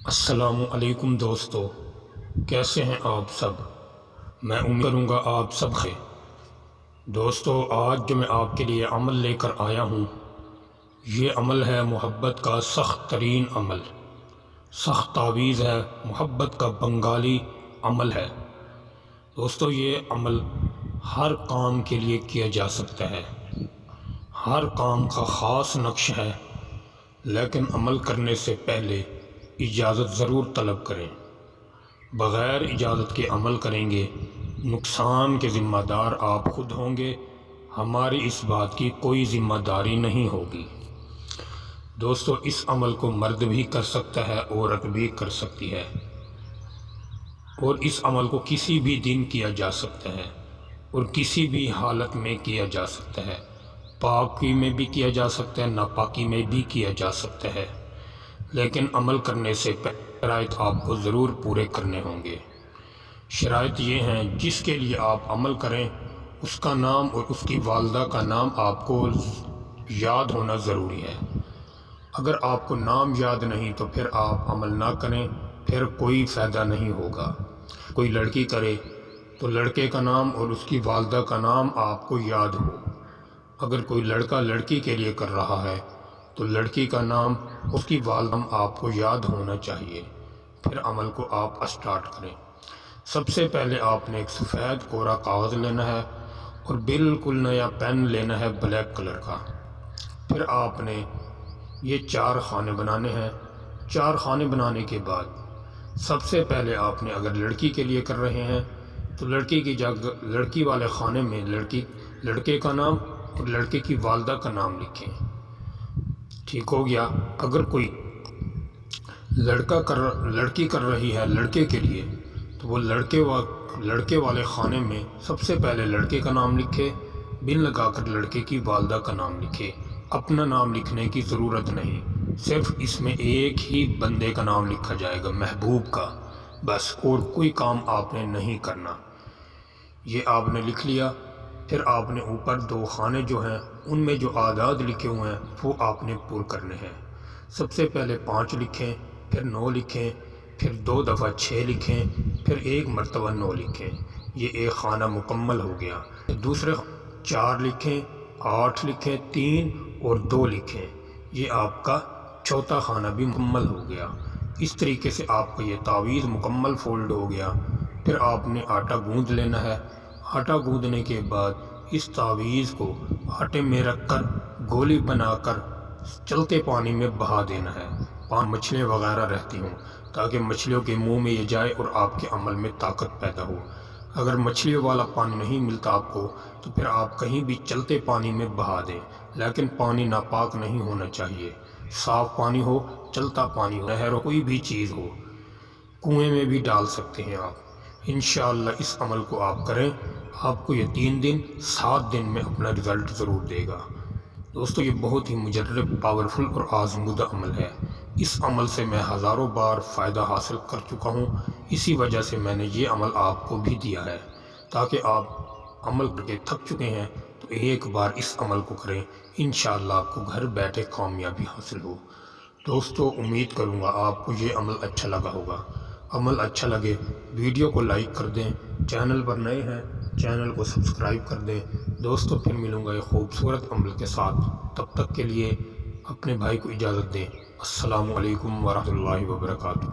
السلام علیکم دوستو، کیسے ہیں آپ سب؟ میں امید کروں گا آپ سب خیر۔ دوستو، آج جو میں آپ کے لیے عمل لے کر آیا ہوں، یہ عمل ہے محبت کا سخت ترین عمل، سخت تعویذ ہے، محبت کا بنگالی عمل ہے۔ دوستو، یہ عمل ہر کام کے لیے کیا جا سکتا ہے، ہر کام کا خاص نقش ہے، لیکن عمل کرنے سے پہلے اجازت ضرور طلب کریں۔ بغیر اجازت کے عمل کریں گے، نقصان کے ذمہ دار آپ خود ہوں گے، ہماری اس بات کی کوئی ذمہ داری نہیں ہوگی۔ دوستو، اس عمل کو مرد بھی کر سکتا ہے، عورت بھی کر سکتی ہے، اور اس عمل کو کسی بھی دن کیا جا سکتا ہے اور کسی بھی حالت میں کیا جا سکتا ہے، پاکی میں بھی کیا جا سکتا ہے، ناپاکی میں بھی کیا جا سکتا ہے، لیکن عمل کرنے سے پہلے شرائط آپ کو ضرور پورے کرنے ہوں گے۔ شرائط یہ ہیں، جس کے لیے آپ عمل کریں اس کا نام اور اس کی والدہ کا نام آپ کو یاد ہونا ضروری ہے۔ اگر آپ کو نام یاد نہیں تو پھر آپ عمل نہ کریں، پھر کوئی فائدہ نہیں ہوگا۔ کوئی لڑکی کرے تو لڑکے کا نام اور اس کی والدہ کا نام آپ کو یاد ہو۔ اگر کوئی لڑکا لڑکی کے لیے کر رہا ہے تو لڑکی کا نام، اس کی والدہ آپ کو یاد ہونا چاہیے، پھر عمل کو آپ اسٹارٹ کریں۔ سب سے پہلے آپ نے ایک سفید کوڑا کاغذ لینا ہے اور بالکل نیا پین لینا ہے بلیک کلر کا۔ پھر آپ نے یہ 4 خانے بنانے ہیں۔ 4 خانے بنانے کے بعد سب سے پہلے آپ نے، اگر لڑکی کے لیے کر رہے ہیں تو لڑکی کی جگہ لڑکی والے خانے میں لڑکے کا نام اور لڑکے کی والدہ کا نام لکھیں۔ ٹھیک ہو گیا؟ اگر کوئی لڑکی کر رہی ہے لڑکے کے لیے تو وہ لڑکے والے خانے میں سب سے پہلے لڑکے کا نام لکھے، بن لگا کر لڑکے کی والدہ کا نام لکھے۔ اپنا نام لکھنے کی ضرورت نہیں، صرف اس میں ایک ہی بندے کا نام لکھا جائے گا، محبوب کا، بس، اور کوئی کام آپ نے نہیں کرنا۔ یہ آپ نے لکھ لیا۔ پھر آپ نے اوپر 2 خانے جو ہیں ان میں جو اعداد لکھے ہوئے ہیں وہ آپ نے پور کرنے ہیں۔ سب سے پہلے 5 لکھیں، پھر 9 لکھیں، پھر 2 دفعہ 6 لکھیں، پھر 1 مرتبہ 9 لکھیں۔ یہ ایک خانہ مکمل ہو گیا۔ دوسرے 4 لکھیں، 8 لکھیں، 3 اور 2 لکھیں، یہ آپ کا چوتھا خانہ بھی مکمل ہو گیا۔ اس طریقے سے آپ کا یہ تعویذ مکمل فولڈ ہو گیا۔ پھر آپ نے آٹا گوندھ لینا ہے۔ آٹا گوندھنے کے بعد اس تعویذ کو آٹے میں رکھ کر گولی بنا کر چلتے پانی میں بہا دینا ہے۔ مچھلیاں وغیرہ رہتی ہوں تاکہ مچھلیوں کے منہ میں یہ جائے اور آپ کے عمل میں طاقت پیدا ہو۔ اگر مچھلیوں والا پانی نہیں ملتا آپ کو تو پھر آپ کہیں بھی چلتے پانی میں بہا دیں، لیکن پانی ناپاک نہیں ہونا چاہیے، صاف پانی ہو، چلتا پانی ہو، نہر ہو، کوئی بھی چیز ہو، کنویں میں بھی ڈال سکتے ہیں آپ۔ انشاءاللہ اس عمل کو آپ کریں، آپ کو یہ 3 دن 7 دن میں اپنا رزلٹ ضرور دے گا۔ دوستو، یہ بہت ہی مجرب، پاورفل اور آزمودہ عمل ہے۔ اس عمل سے میں ہزاروں بار فائدہ حاصل کر چکا ہوں، اسی وجہ سے میں نے یہ عمل آپ کو بھی دیا ہے، تاکہ آپ عمل کر کے تھک چکے ہیں تو ایک بار اس عمل کو کریں، انشاءاللہ آپ کو گھر بیٹھے کامیابی حاصل ہو۔ دوستو، امید کروں گا آپ کو یہ عمل اچھا لگا ہوگا۔ عمل اچھا لگے ویڈیو کو لائک کر دیں، چینل پر نئے ہیں چینل کو سبسکرائب کر دیں۔ دوستو، پھر ملوں گا ایک خوبصورت عمل کے ساتھ، تب تک کے لیے اپنے بھائی کو اجازت دیں۔ السلام علیکم ورحمۃ اللہ وبرکاتہ۔